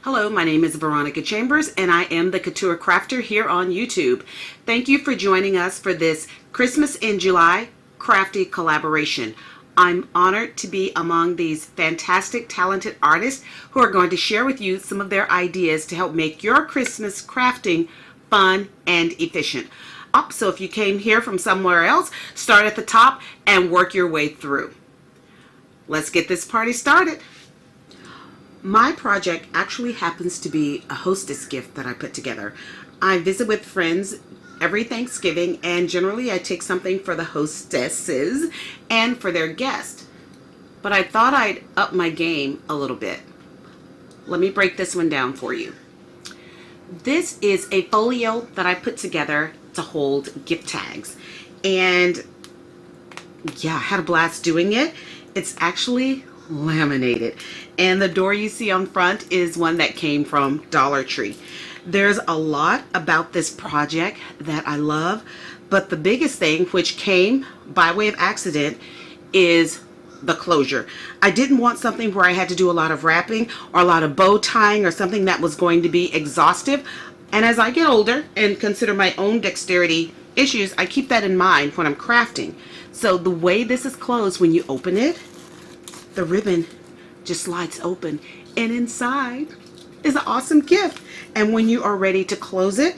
Hello, my name is Veronica Chambers and I am the Couture Crafter here on YouTube. Thank you for joining us for this Christmas in July Crafty collaboration. I'm honored to be among these fantastic, talented artists who are going to share with you some of their ideas to help make your Christmas crafting fun and efficient. So if you came here from somewhere else, start at the top and work your way through. Let's get this party started. My project actually happens to be a hostess gift that I put together. I visit with friends every Thanksgiving, and generally I take something for the hostesses and for their guests. But I thought I'd up my game a little bit. Let me break this one down for you. This is a folio that I put together to hold gift tags. And yeah, I had a blast doing it. It's actually laminated, and the door you see on front is one that came from Dollar Tree. There's a lot about this project that I love, but the biggest thing, which came by way of accident, is the closure. I didn't want something where I had to do a lot of wrapping or a lot of bow tying or something that was going to be exhaustive. And as I get older and consider my own dexterity issues, I keep that in mind when I'm crafting. So the way this is closed, when you open it, the ribbon just slides open, and inside is an awesome gift. And when you are ready to close it,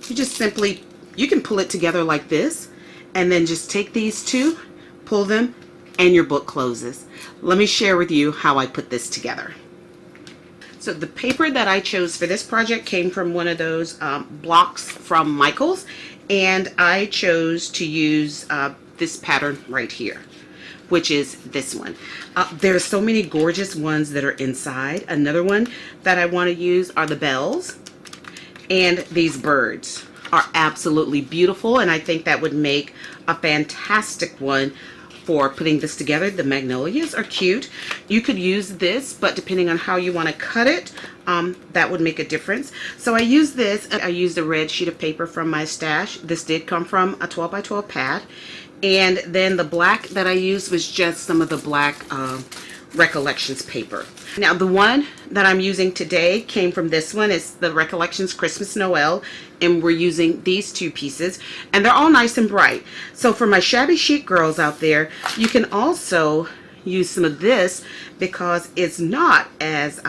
you just simply, you can pull it together like this, and then just take these two, pull them, and your book closes. Let me share with you how I put this together. So the paper that I chose for this project came from one of those blocks from Michaels, and I chose to use this pattern right here, which is this one. There's so many gorgeous ones that are inside. Another one that I want to use are the bells, and these birds are absolutely beautiful, and I think that would make a fantastic one for putting this together. The magnolias are cute. You could use this, but depending on how you want to cut it, that would make a difference. So I used this. I used a red sheet of paper from my stash. This did come from a 12 by 12 pad. And then the black that I used was just some of the black Recollections paper. Now the one that I'm using today came from this one. It's the Recollections Christmas Noel, and we're using these two pieces, and they're all nice and bright. So for my shabby chic girls out there, you can also use some of this because it's not as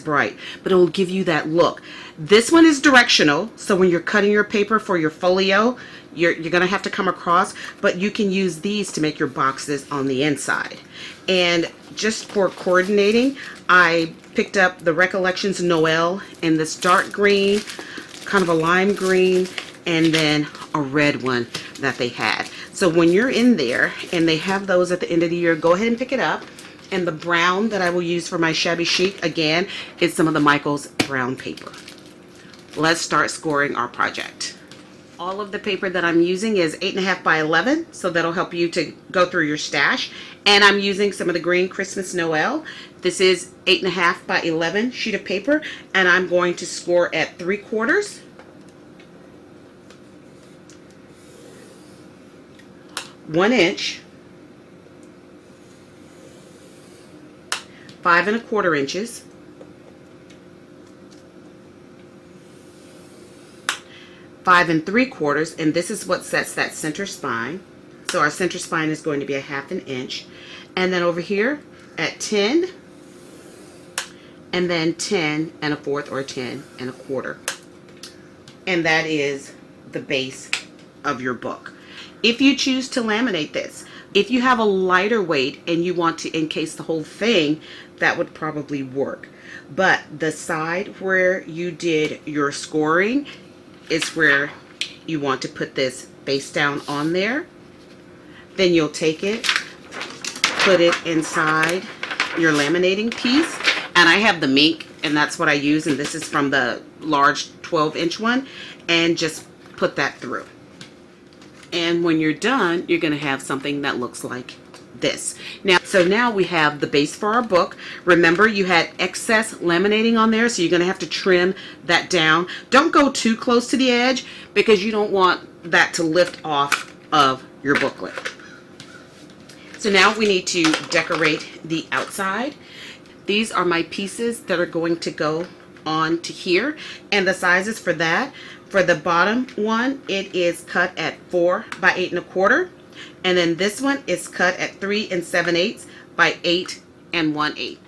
bright, but it will give you that look. This one is directional, so when you're cutting your paper for your folio, you're gonna have to come across, but you can use these to make your boxes on the inside. And just for coordinating, I picked up the Recollections Noel in this dark green, kind of a lime green, and then a red one that they had. So when you're in there and they have those at the end of the year, go ahead and pick it up. And the brown that I will use for my shabby chic, again, is some of the Michaels brown paper. Let's start scoring our project. All of the paper that I'm using is 8.5 by 11, so that'll help you to go through your stash. And I'm using some of the green Christmas Noel. This is 8.5 by 11 sheet of paper, and I'm going to score at 3/4, 1 inch, 5 1/4 inches, 5 3/4, and this is what sets that center spine. So our center spine is going to be 1/2 inch. And then over here at 10, and then 10 1/4 or 10 1/4. And that is the base of your book. If you choose to laminate this, if you have a lighter weight and you want to encase the whole thing, that would probably work. But the side where you did your scoring is where you want to put this face down on there. Then you'll take it, put it inside your laminating piece, and I have the mink, and that's what I use, and this is from the large 12-inch one, and just put that through. And when you're done, you're going to have something that looks like this. Now we have the base for our book. Remember, you had excess laminating on there, so you're going to have to trim that down. Don't go too close to the edge because you don't want that to lift off of your booklet. So now we need to decorate the outside. These are my pieces that are going to go on to here. And the sizes for that, for the bottom one, it is cut at 4 by 8 1/4. And then this one is cut at 3 7/8 by 8 1/8.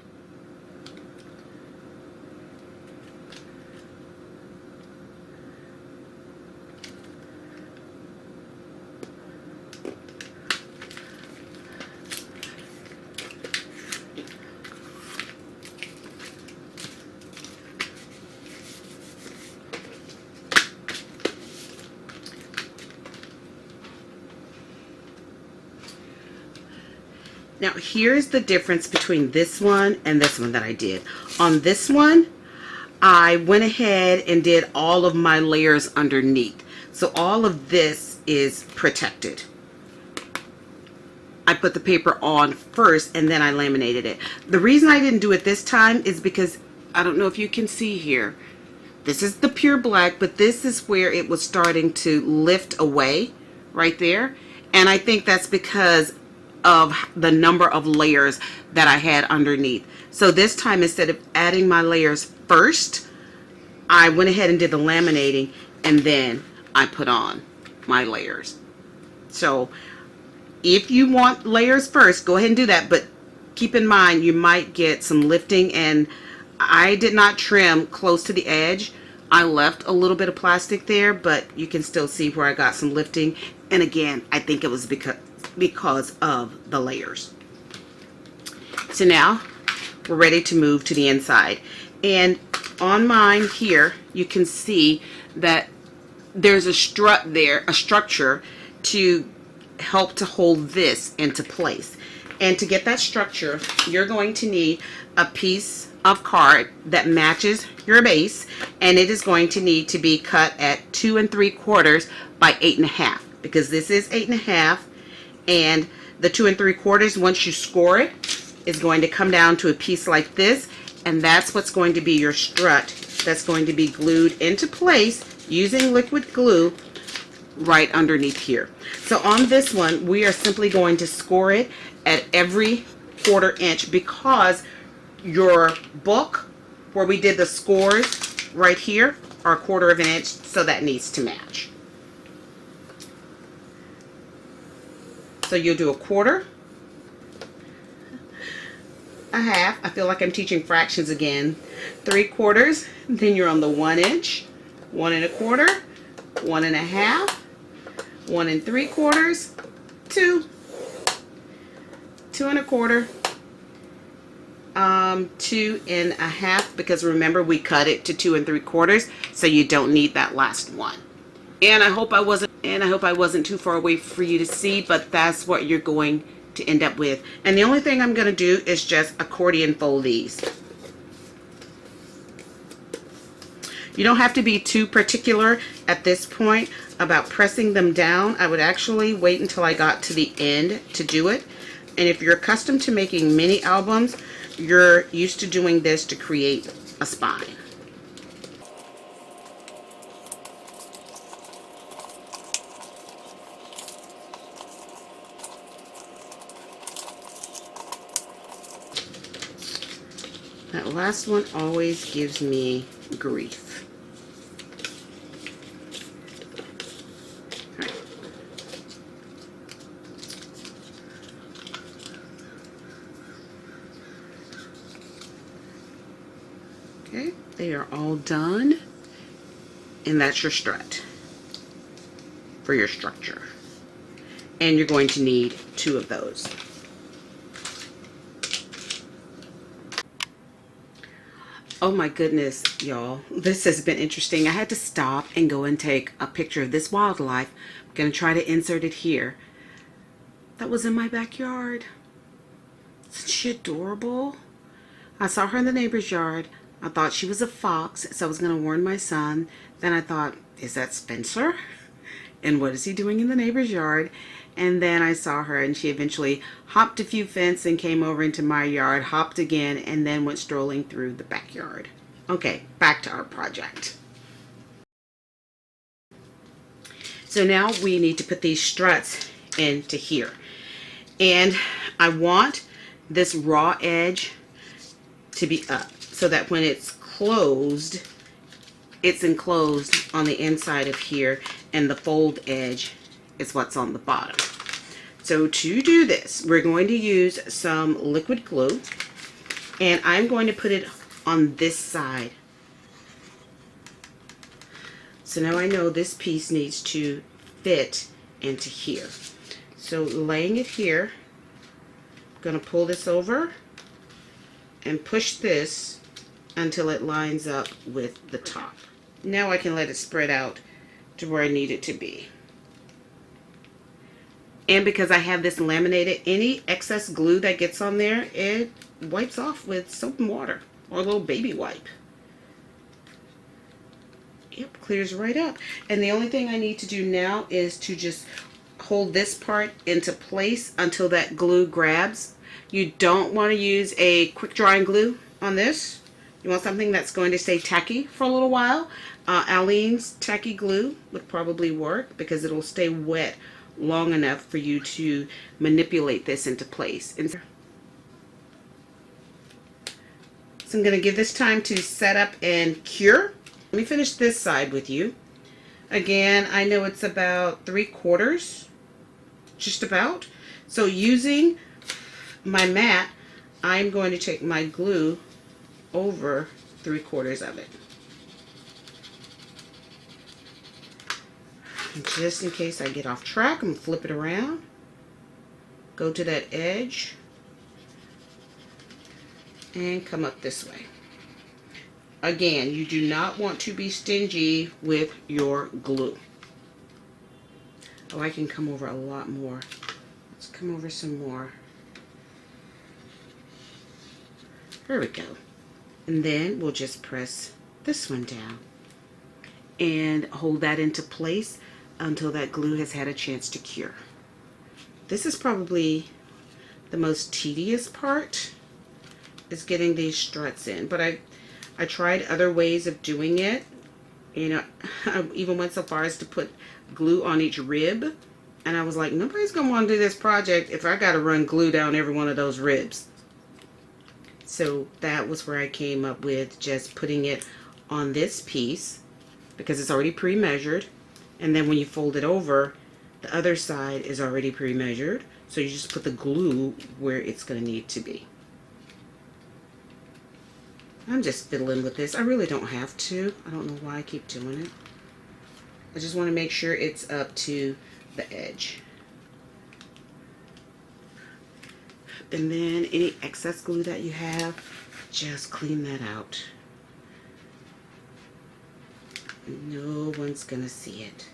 Now here's the difference between this one and this one that I did. On this one, I went ahead and did all of my layers underneath. So all of this is protected. I put the paper on first and then I laminated it. The reason I didn't do it this time is because, I don't know if you can see here, this is the pure black, but this is where it was starting to lift away right there. And I think that's because of the number of layers that I had underneath. So this time, instead of adding my layers first, I went ahead and did the laminating and then I put on my layers. So if you want layers first, go ahead and do that, but keep in mind you might get some lifting, and I did not trim close to the edge. I left a little bit of plastic there, but you can still see where I got some lifting. And again, I think it was because of the layers. So now we're ready to move to the inside. And on mine here, you can see that there's a strut there, a structure to help to hold this into place. And to get that structure, you're going to need a piece of card that matches your base, and it is going to need to be cut at 2 3/4 by 8 1/2, because this is 8 1/2, and the 2 3/4, once you score it, is going to come down to a piece like this, and that's what's going to be your strut that's going to be glued into place using liquid glue right underneath here. So on this one, we are simply going to score it at every 1/4 inch, because your book where we did the scores right here are 1/4 inch, so that needs to match. So you'll do 1/4, a half, I feel like I'm teaching fractions again, 3/4, then you're on the 1 inch, 1 1/4, 1 1/2, 1 3/4, 2, 2 1/4, 2 1/2, because remember we cut it to 2 3/4, so you don't need that last one. And I hope I wasn't too far away for you to see, but that's what you're going to end up with. And the only thing I'm going to do is just accordion fold these. You don't have to be too particular at this point about pressing them down. I would actually wait until I got to the end to do it. And if you're accustomed to making mini albums, you're used to doing this to create a spine. That last one always gives me grief. Okay, they are all done, and that's your strut for your structure. And you're going to need 2 of those. Oh my goodness, y'all, this has been interesting. I had to stop and go and take a picture of this wildlife. I'm going to try to insert it here. That was in my backyard. Isn't she adorable? I saw her in the neighbor's yard. I thought she was a fox, so I was going to warn my son. Then I thought, is that Spencer? And what is he doing in the neighbor's yard? And then I saw her, and she eventually hopped a few fences and came over into my yard, hopped again, and then went strolling through the backyard. Okay, back to our project. So now we need to put these struts into here. And I want this raw edge to be up, so that when it's closed, it's enclosed on the inside of here, and the fold edge is what's on the bottom. So to do this, we're going to use some liquid glue, and I'm going to put it on this side. So now I know this piece needs to fit into here. So laying it here, I'm going to pull this over and push this until it lines up with the top. Now I can let it spread out to where I need it to be. And because I have this laminated, any excess glue that gets on there, it wipes off with soap and water or a little baby wipe. Yep, clears right up. And the only thing I need to do now is to just hold this part into place until that glue grabs. You don't want to use a quick drying glue on this. You want something that's going to stay tacky for a little while. Aleene's tacky glue would probably work because it'll stay wet long enough for you to manipulate this into place. And so I'm going to give this time to set up and cure. Let me finish this side with you. Again, I know it's about 3/4, just about. So using my mat, I'm going to take my glue over 3/4 of it. And just in case I get off track, I'm going to flip it around. Go to that edge. And come up this way. Again, you do not want to be stingy with your glue. Oh, I can come over a lot more. Let's come over some more. There we go. And then we'll just press this one down and hold that into place until that glue has had a chance to cure. This is probably the most tedious part, is getting these struts in. But I tried other ways of doing it. You know, I even went so far as to put glue on each rib. And I was like, nobody's going to want to do this project if I got to run glue down every one of those ribs. So that was where I came up with just putting it on this piece because it's already pre-measured. And then when you fold it over, the other side is already pre-measured. So you just put the glue where it's going to need to be. I'm just fiddling with this. I really don't have to. I don't know why I keep doing it. I just want to make sure it's up to the edge. And then any excess glue that you have, just clean that out. No one's gonna see it.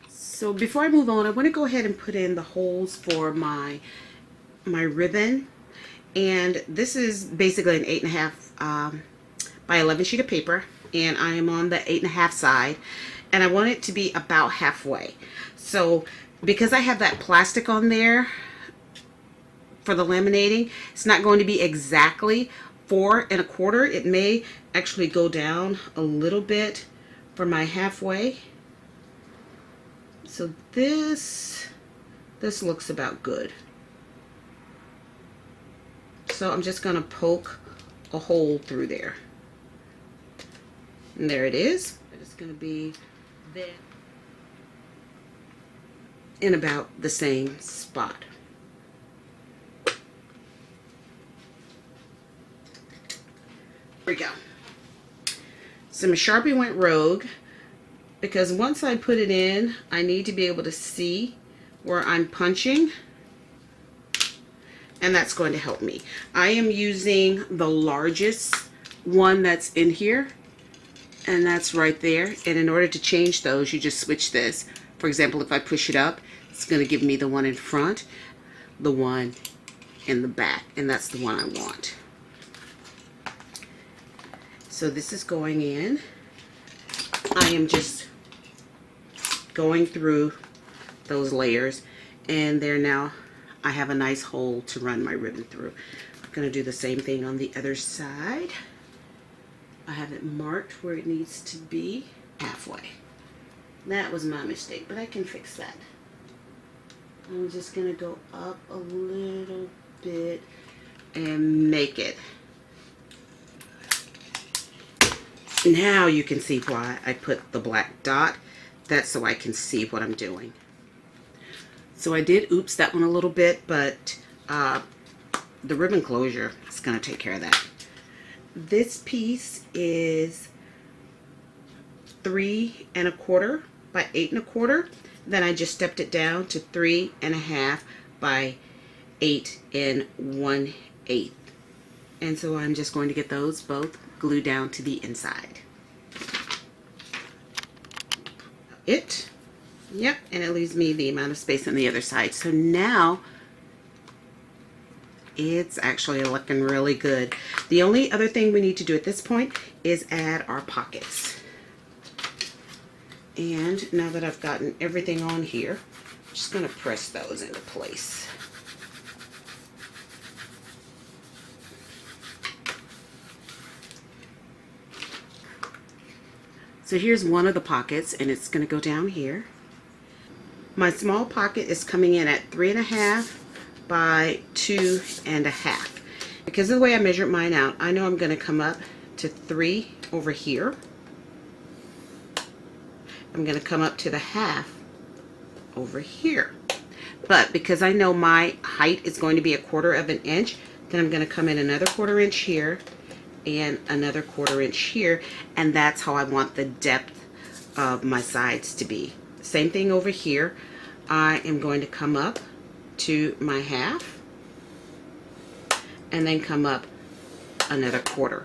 So before I move on, I want to go ahead and put in the holes for my ribbon. And this is basically an 8.5 by 11 sheet of paper, and I am on the 8.5 side, and I want it to be about halfway. So because I have that plastic on there for the laminating, it's not going to be exactly 4 1/4. It may actually go down a little bit for my halfway. So this looks about good. So I'm just going to poke a hole through there. And there it is. It's going to be there in about the same spot. There we go. So my Sharpie went rogue because once I put it in, I need to be able to see where I'm punching. And that's going to help me. I am using the largest one that's in here, and that's right there. And in order to change those, you just switch this. For example, if I push it up, it's going to give me the one in front, the one in the back, and that's the one I want. So this is going in. I am just going through those layers, and there now I have a nice hole to run my ribbon through. I'm going to do the same thing on the other side. I have it marked where it needs to be. halfway. That was my mistake, but I can fix that. I'm just going to go up a little bit and make it. Now you can see why I put the black dot. That's so I can see what I'm doing. So I did oops that one a little bit, but the ribbon closure is going to take care of that. This piece is 3 1/4 by 8 1/4. Then I just stepped it down to 3 1/2 by 8 1/8. And so I'm just going to get those both glued down to the inside. Yep, and it leaves me the amount of space on the other side. So now it's actually looking really good. The only other thing we need to do at this point is add our pockets. And now that I've gotten everything on here, I'm just going to press those into place. So here's one of the pockets, and it's going to go down here. My small pocket is coming in at 3 1/2 by 2 1/2. Because of the way I measured mine out, I know I'm going to come up to 3 over here. I'm going to come up to the half over here. But because I know my height is going to be 1/4 of an inch, then I'm going to come in another 1/4 inch here and another 1/4 inch here, and that's how I want the depth of my sides to be. Same thing over here. I am going to come up to my half and then come up another 1/4.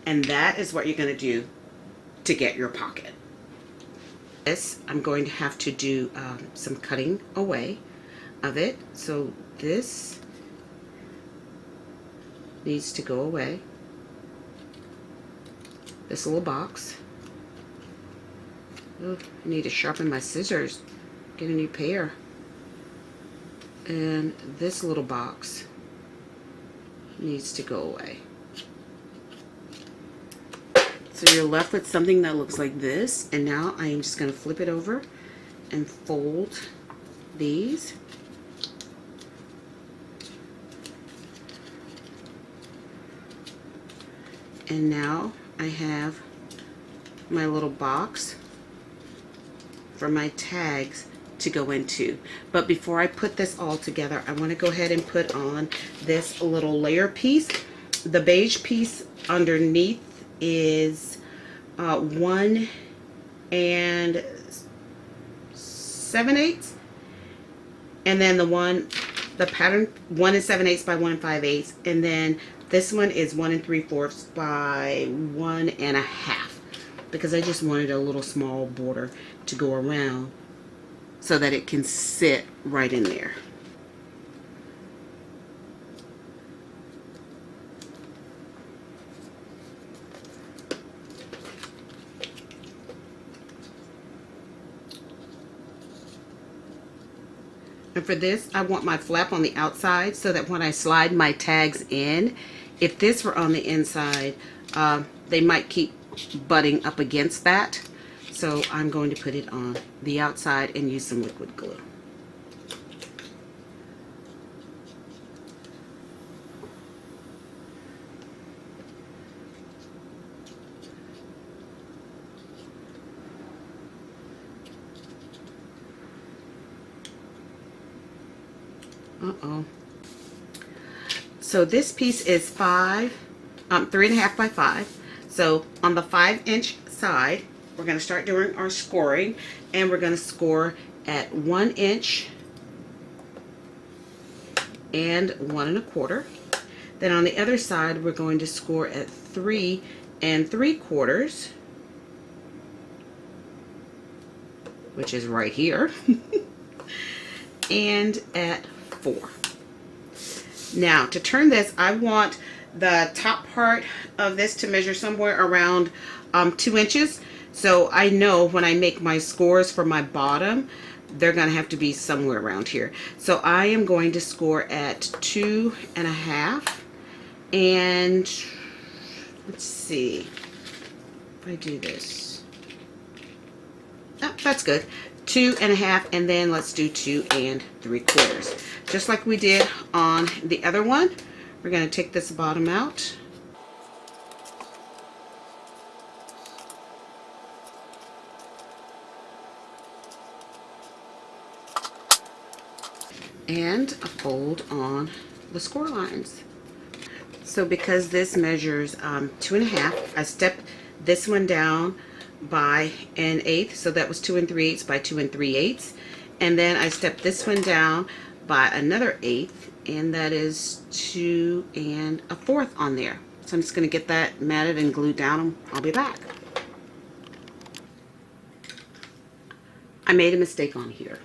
And that is what you're going to do to get your pocket. This, I'm going to have to do some cutting away of it. So this needs to go away. This little box. Oh, I need to sharpen my scissors. Get a new pair. And this little box needs to go away. So you're left with something that looks like this. And now I am just going to flip it over and fold these. And now I have my little box for my tags to go into. But before I put this all together, I want to go ahead and put on this little layer piece. The beige piece underneath is 1 7/8, and then the pattern 1 7/8 by 1 5/8, and then this one is 1 3/4 by 1 1/2, because I just wanted a little small border to go around so that it can sit right in there. And for this, I want my flap on the outside so that when I slide my tags in, if this were on the inside, they might keep butting up against that. So I'm going to put it on the outside and use some liquid glue. So this piece is 3 1/2 by 5. So on the 5-inch side, we're going to start doing our scoring, and we're going to score at 1 inch and 1 1/4. Then on the other side, we're going to score at 3 3/4, which is right here, and at 4. Now to turn this, I want the top part of this to measure somewhere around 2 inches. So I know when I make my scores for my bottom, they're going to have to be somewhere around here. So I am going to score at 2 1/2. And let's see if I do this. Oh, that's good. 2.5, and then let's do 2 3/4. Just like we did on the other one, we're going to take this bottom out. And fold on the score lines. So because this measures 2.5, I stepped this one down by 1/8, so that was 2 3/8 by 2 3/8, and then I stepped this one down by another 1/8, and that is 2 1/4 on there. So I'm just going to get that matted and glued down, and I'll be back. I made a mistake on here.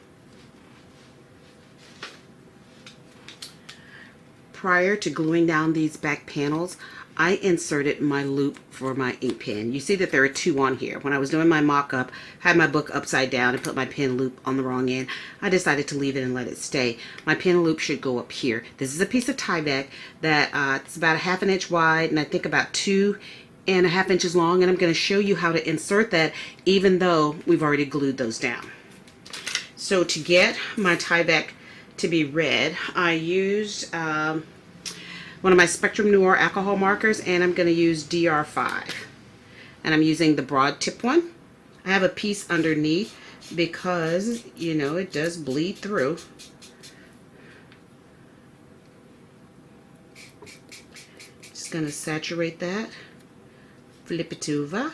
Prior to gluing down these back panels, I inserted my loop for my ink pen. You see that there are 2 on here. When I was doing my mock-up, had my book upside down and put my pen loop on the wrong end, I decided to leave it and let it stay. My pen loop should go up here. This is a piece of Tyvek that it's about 1/2 inch wide, and I think about 2.5 inches long, and I'm going to show you how to insert that even though we've already glued those down. So to get my Tyvek to be red, I used one of my Spectrum Noir alcohol markers, and I'm going to use DR5, and I'm using the broad tip one. I have a piece underneath because, you know, it does bleed through. Just going to saturate that, flip it over,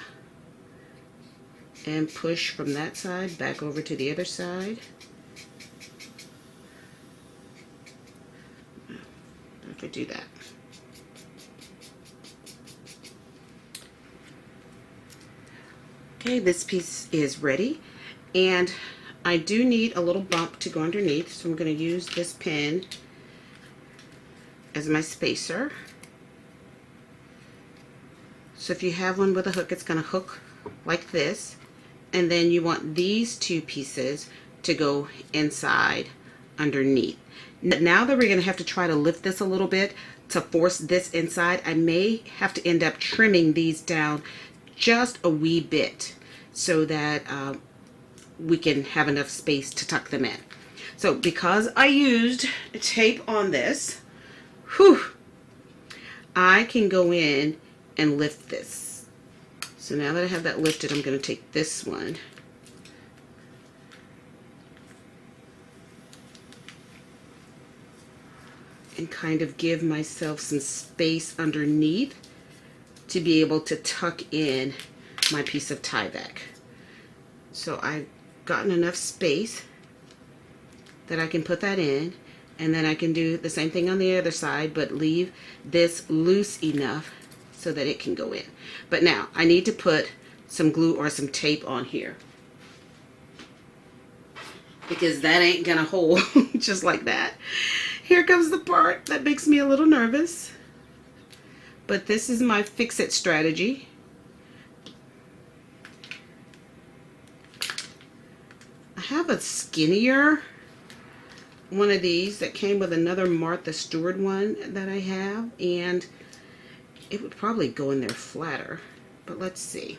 and push from that side back over to the other side. If I do that. Okay, this piece is ready, and I do need a little bump to go underneath, so I'm going to use this pen as my spacer. So if you have one with a hook, it's going to hook like this, and then you want these 2 pieces to go inside underneath. Now that we're going to have to try to lift this a little bit to force this inside, I may have to end up trimming these down just a wee bit so that we can have enough space to tuck them in. So because I used tape on this, I can go in and lift this. So now that I have that lifted, I'm going to take this one and kind of give myself some space underneath to be able to tuck in my piece of Tyvek. So I've gotten enough space that I can put that in, and then I can do the same thing on the other side, but leave this loose enough so that it can go in. But now I need to put some glue or some tape on here, because that ain't gonna hold just like that. Here comes the part that makes me a little nervous, but this is my fix-it strategy. I have a skinnier one of these that came with another Martha Stewart one that I have, and it would probably go in there flatter, but let's see.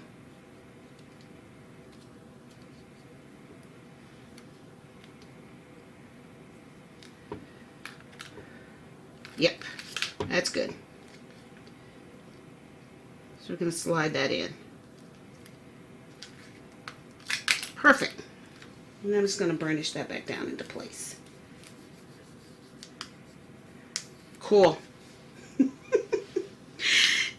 Yep, that's good. So we're going to slide that in. Perfect. And I'm just going to burnish that back down into place. Cool.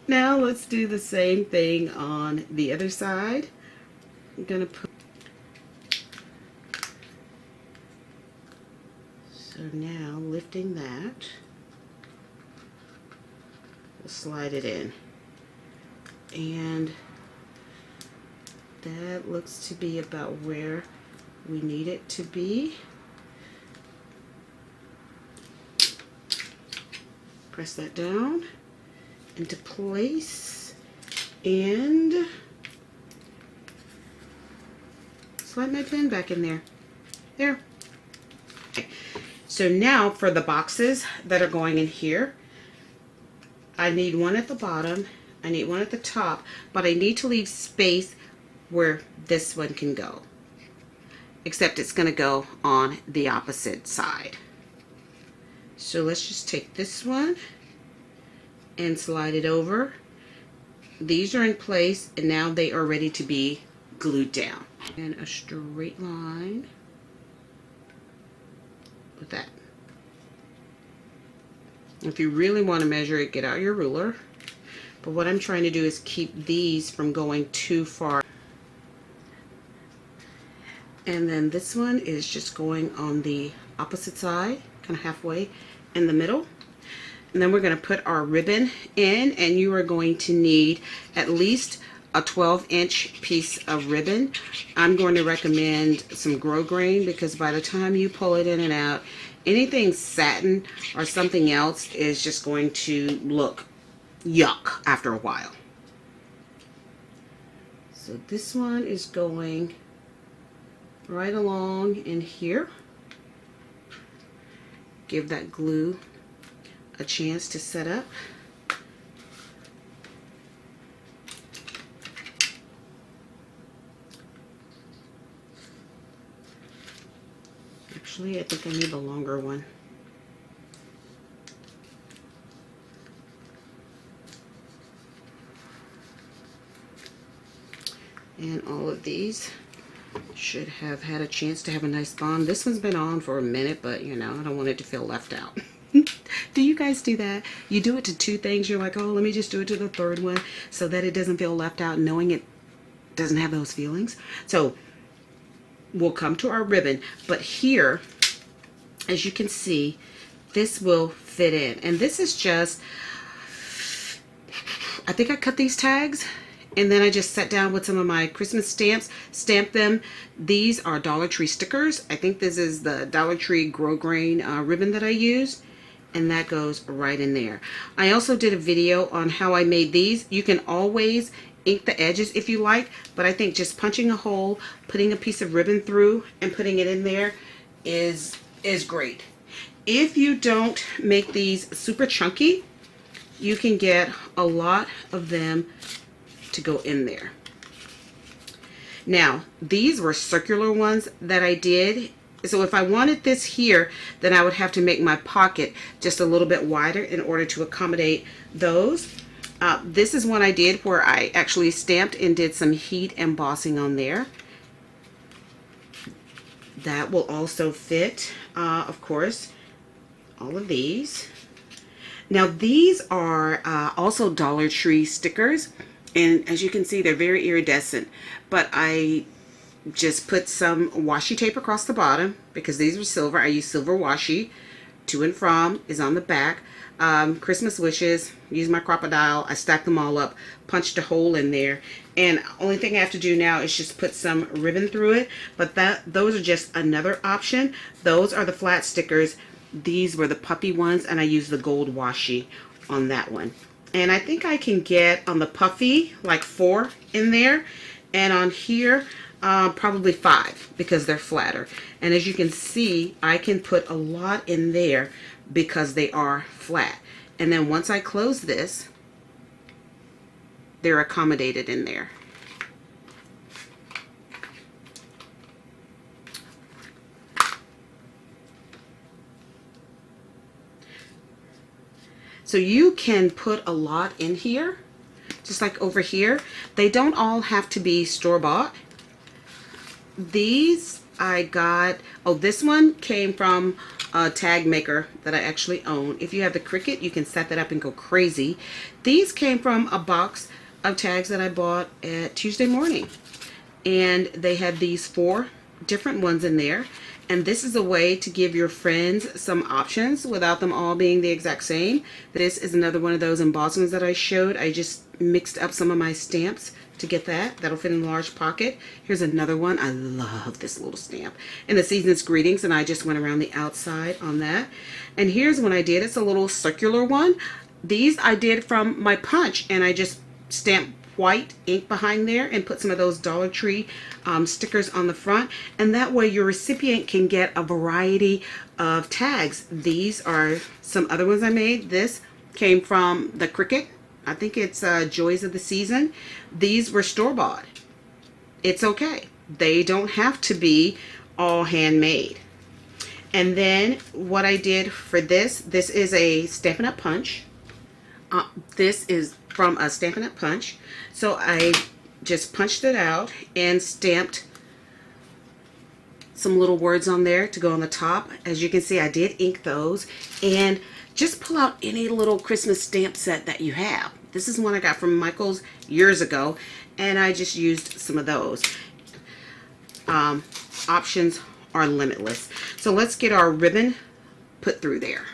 Now let's do the same thing on the other side. I'm going to put... So now lifting that, we'll slide it in. And that looks to be about where we need it to be. Press that down into place and slide my pen back in there. There. Okay. So now for the boxes that are going in here, I need one at the bottom, I need one at the top, but I need to leave space where this one can go. except it's going to go on the opposite side. So let's just take this one and slide it over. These are in place, and now they are ready to be glued down. And a straight line with that. If you really want to measure it, get out your ruler. But what I'm trying to do is keep these from going too far. And then this one is just going on the opposite side, kind of halfway in the middle. And then we're going to put our ribbon in, and you are going to need at least a 12-inch piece of ribbon. I'm going to recommend some grosgrain, because by the time you pull it in and out, anything satin or something else is just going to look yuck after a while. So this one is going right along in here. Give that glue a chance to set up. Actually, I think I need a longer one. And all of these should have had a chance to have a nice bond. This one's been on for a minute, but you know, I don't want it to feel left out. Do you guys do that? You do it to two things. You're like, oh, let me just do it to the third one so that it doesn't feel left out, knowing it doesn't have those feelings. So we'll come to our ribbon, but here, as you can see, this will fit in. And this is just, I think I cut these tags, and then I just sat down with some of my Christmas stamps, stamped them. These are Dollar Tree stickers. I think this is the Dollar Tree grosgrain ribbon that I used, and that goes right in there. I also did a video on how I made these. You can always ink the edges if you like, but I think just punching a hole, putting a piece of ribbon through, and putting it in there is great. If you don't make these super chunky, you can get a lot of them to go in there. Now, these were circular ones that I did. So if I wanted this here, then I would have to make my pocket just a little bit wider in order to accommodate those. This is one I did where I actually stamped and did some heat embossing on there. That will also fit, of course, all of these. Now these are also Dollar Tree stickers, and as you can see, they're very iridescent, but I just put some washi tape across the bottom because these were silver. I use silver washi. To and from is on the back. Christmas wishes, use my crocodile. I stacked them all up, punched a hole in there, and only thing I have to do now is just put some ribbon through it. But those are just another option. Those are the flat stickers. These were the puppy ones, and I used the gold washi on that one. And I think I can get on the puffy like 4 in there, and on here probably 5 because they're flatter. And as you can see, I can put a lot in there because they are flat. And then once I close this, they're accommodated in there. So you can put a lot in here, just like over here. They don't all have to be store-bought. These I got, oh, this one came from a tag maker that I actually own. If you have the Cricut, you can set that up and go crazy. These came from a box of tags that I bought at Tuesday Morning. And they had these 4 different ones in there. And this is a way to give your friends some options without them all being the exact same. This is another one of those embossings that I showed. I just mixed up some of my stamps to get that. That'll fit in a large pocket. Here's another one. I love this little stamp. And the Season's Greetings, and I just went around the outside on that. And here's one I did. It's a little circular one. These I did from my punch, and I just stamped white ink behind there and put some of those Dollar Tree stickers on the front, and that way your recipient can get a variety of tags. These are some other ones I made. This came from the Cricut. I think it's Joys of the Season. These were store-bought. It's okay. They don't have to be all handmade. And then what I did for this is a Stampin' Up! Punch. This is from a Stampin' Up! Punch. So I just punched it out and stamped some little words on there to go on the top. As you can see, I did ink those. And just pull out any little Christmas stamp set that you have. This is one I got from Michael's years ago, and I just used some of those. Options are limitless. So let's get our ribbon put through there.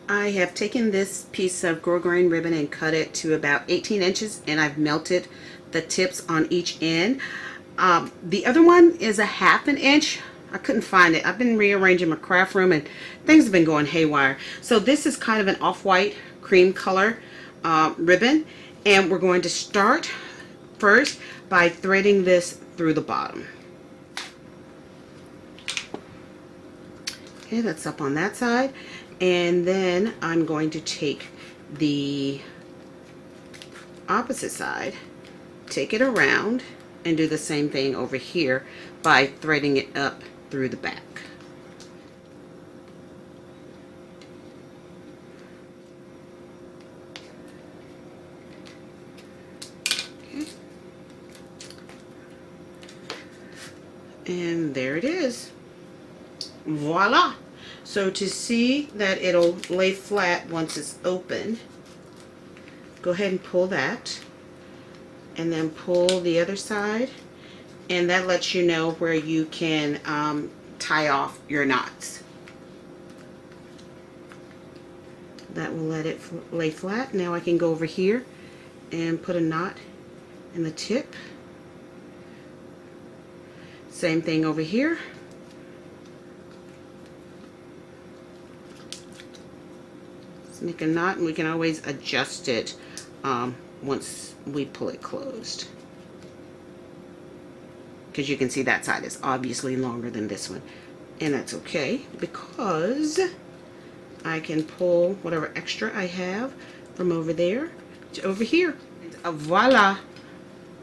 I have taken this piece of grosgrain ribbon and cut it to about 18 inches, and I've melted the tips on each end. The other one is a ½ inch. I couldn't find it. I've been rearranging my craft room and things have been going haywire. So this is kind of an off-white cream color ribbon, and we're going to start first by threading this through the bottom. Okay, that's up on that side. And then I'm going to take the opposite side, take it around, and do the same thing over here by threading it up through the back. Okay. And there it is. Voila! So to see that it'll lay flat once it's open, go ahead and pull that, and then pull the other side, and that lets you know where you can tie off your knots. That will let it lay flat. Now I can go over here and put a knot in the tip. Same thing over here. Make a knot, and we can always adjust it once we pull it closed, because you can see that side is obviously longer than this one, and that's okay because I can pull whatever extra I have from over there to over here. And voila,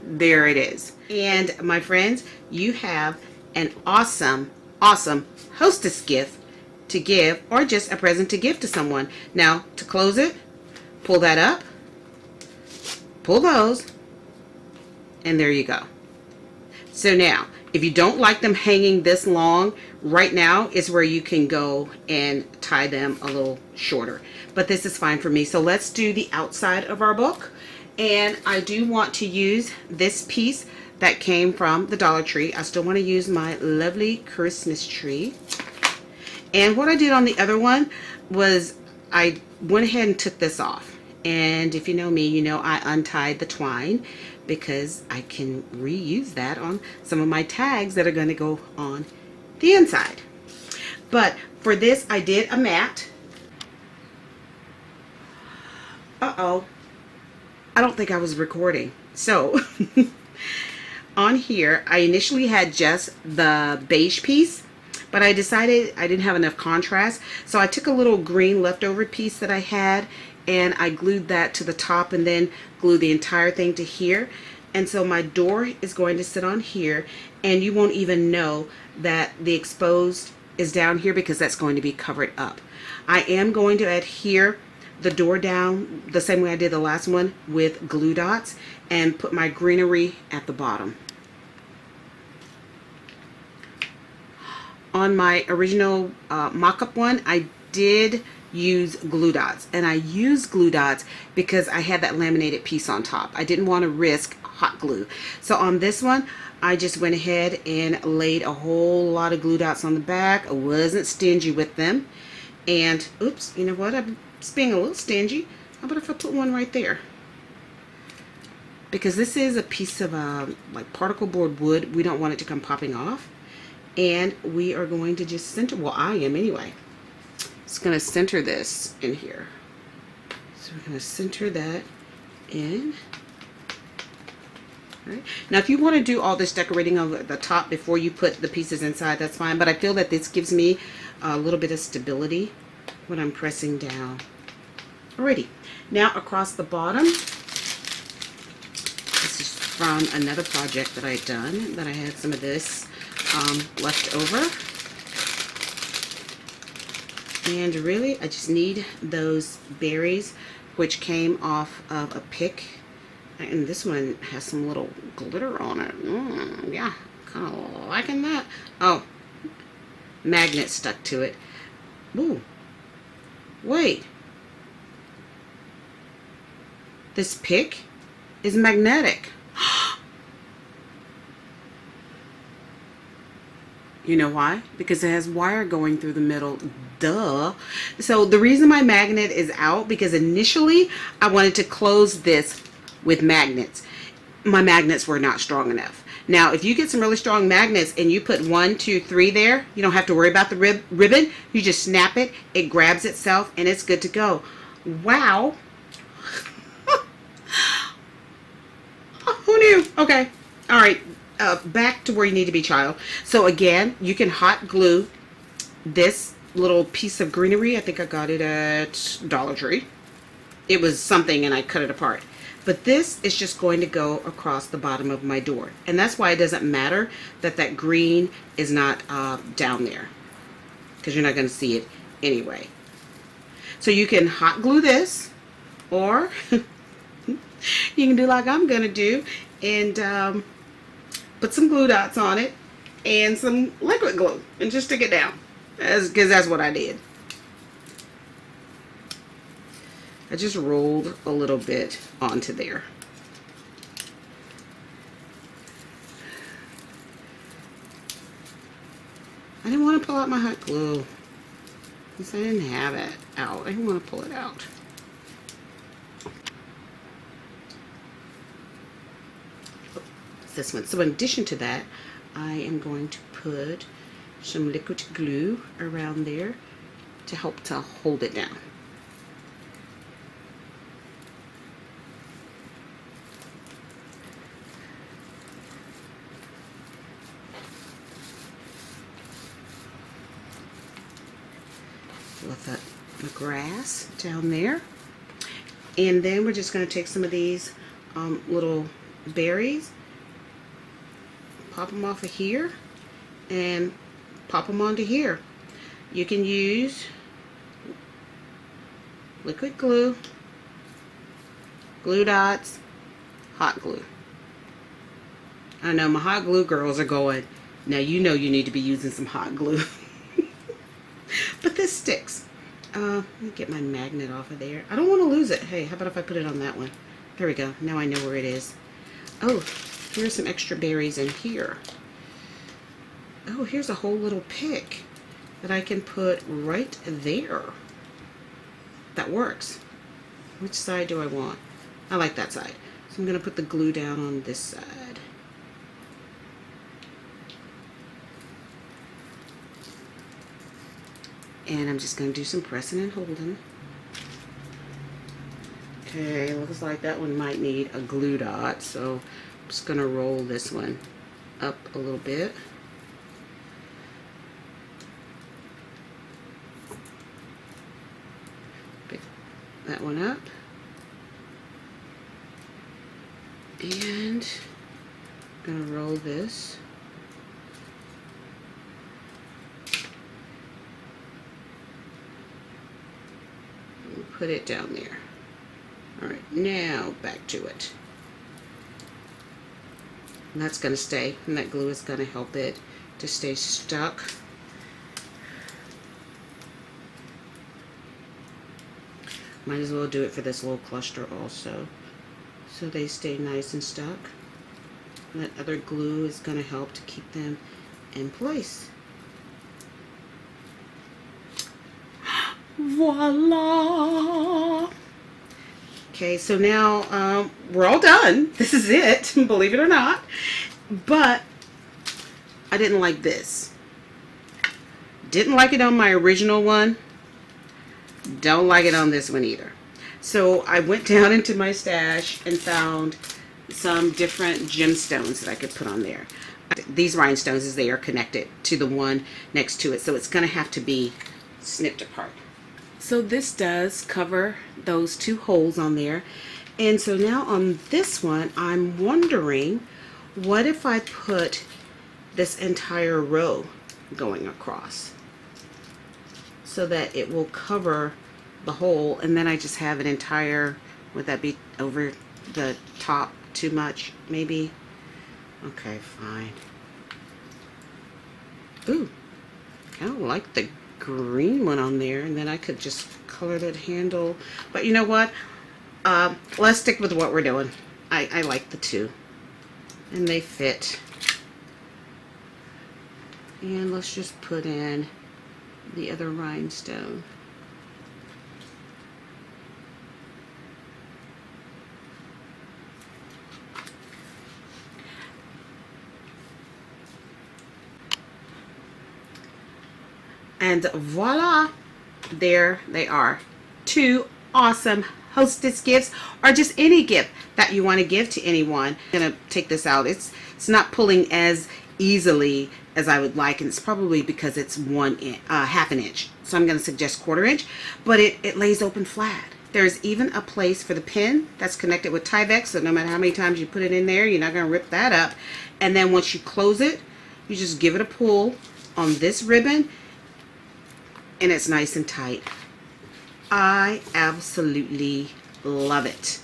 there it is. And my friends, you have an awesome hostess gift to give, or just a present to give to someone. Now, to close it, pull that up, pull those, and there you go. So now, if you don't like them hanging this long, right now is where you can go and tie them a little shorter. But this is fine for me. So let's do the outside of our book. And I do want to use this piece that came from the Dollar Tree. I still want to use my lovely Christmas tree. And what I did on the other one was I went ahead and took this off. And if you know me, you know I untied the twine because I can reuse that on some of my tags that are going to go on the inside. But for this, I did a mat. Uh-oh. I don't think I was recording. So on here, I initially had just the beige piece, but I decided I didn't have enough contrast, so I took a little green leftover piece that I had and I glued that to the top and then glued the entire thing to here. And so my door is going to sit on here, and you won't even know that the exposed is down here because that's going to be covered up. I am going to adhere the door down the same way I did the last one with glue dots and put my greenery at the bottom. On my original mock-up one, I did use glue dots, and I used glue dots because I had that laminated piece on top. I didn't want to risk hot glue. So on this one, I just went ahead and laid a whole lot of glue dots on the back. I wasn't stingy with them. And oops, you know what? I'm just being a little stingy. How about if I put one right there? Because this is a piece of like particle board wood. We don't want it to come popping off. And we are going to just center, well, I am anyway. Just going to center this in here. So we're going to center that in. Right. Now, if you want to do all this decorating over the top before you put the pieces inside, that's fine. But I feel that this gives me a little bit of stability when I'm pressing down. Alrighty. Now, across the bottom, let's just from another project that I'd done, that I had some of this left over. And really, I just need those berries, which came off of a pick. And this one has some little glitter on it. Yeah, kind of liking that. Oh, magnet stuck to it. Ooh, wait. This pick is magnetic. You know why? Because it has wire going through the middle. Duh. So the reason my magnet is out, because initially I wanted to close this with magnets. My magnets were not strong enough. Now, if you get some really strong magnets and you put 1, 2, 3 there, you don't have to worry about the ribbon. You just snap it, it grabs itself, and it's good to go. Wow. Who knew? Okay. All right. Back to where you need to be, child. So again, you can hot glue this little piece of greenery. I think I got it at Dollar Tree. It was something and I cut it apart. But this is just going to go across the bottom of my door. And that's why it doesn't matter that that green is not down there, because you're not going to see it anyway. So you can hot glue this, or you can do like I'm going to do and put some glue dots on it and some liquid glue and just stick it down, because that's what I did. I just rolled a little bit onto there. I didn't want to pull out my hot glue because I didn't have it out. I didn't want to pull it out. This one. So in addition to that, I am going to put some liquid glue around there to help to hold it down. With the grass down there, and then we're just going to take some of these little berries, pop them off of here and pop them onto here. You can use liquid glue, glue dots, hot glue. I know my hot glue girls are going, now you know you need to be using some hot glue. But this sticks. Let me get my magnet off of there. I don't want to lose it. Hey, how about if I put it on that one? There we go. Now I know where it is. Oh, here's some extra berries in here. Oh, here's a whole little pick that I can put right there. That works. Which side do I want? I like that side. So I'm going to put the glue down on this side. And I'm just going to do some pressing and holding. Okay, looks like that one might need a glue dot, so I'm just going to roll this one up a little bit. Pick that one up. And I'm going to roll this. Put it down there. Alright, now back to it. And that's going to stay, and that glue is going to help it to stay stuck. Might as well do it for this little cluster also, so they stay nice and stuck. And that other glue is going to help to keep them in place. Voila! Okay, so now we're all done. This is it, believe it or not. But I didn't like this. Didn't like it on my original one. Don't like it on this one either. So I went down into my stash and found some different gemstones that I could put on there. These rhinestones, as they are connected to the one next to it, so it's going to have to be snipped apart. So this does cover those two holes on there, And so now on this one, I'm wondering, what if I put this entire row going across so that it will cover the whole, and then I just have an entire, would that be over the top too much maybe? Okay, fine. Ooh, I don't like the green one on there, and then I could just color that handle, but you know what, let's stick with what we're doing. I like the two and they fit. And let's just put in the other rhinestone. And voila, there they are. Two awesome hostess gifts, or just any gift that you want to give to anyone. I'm gonna take this out. It's not pulling as easily as I would like, and it's probably because it's half an inch. So I'm gonna suggest 1/4 inch, but it lays open flat. There's even a place for the pin that's connected with Tyvek, so no matter how many times you put it in there, you're not gonna rip that up. And then once you close it, you just give it a pull on this ribbon, and it's nice and tight. I absolutely love it.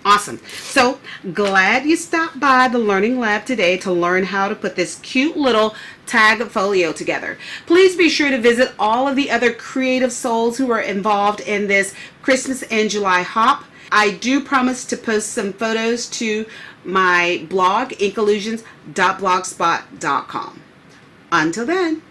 Awesome. So glad you stopped by the Learning Lab today to learn how to put this cute little tag folio together. Please be sure to visit all of the other creative souls who are involved in this Christmas in July hop. I do promise to post some photos to my blog, inkollusions.blogspot.com. Until then.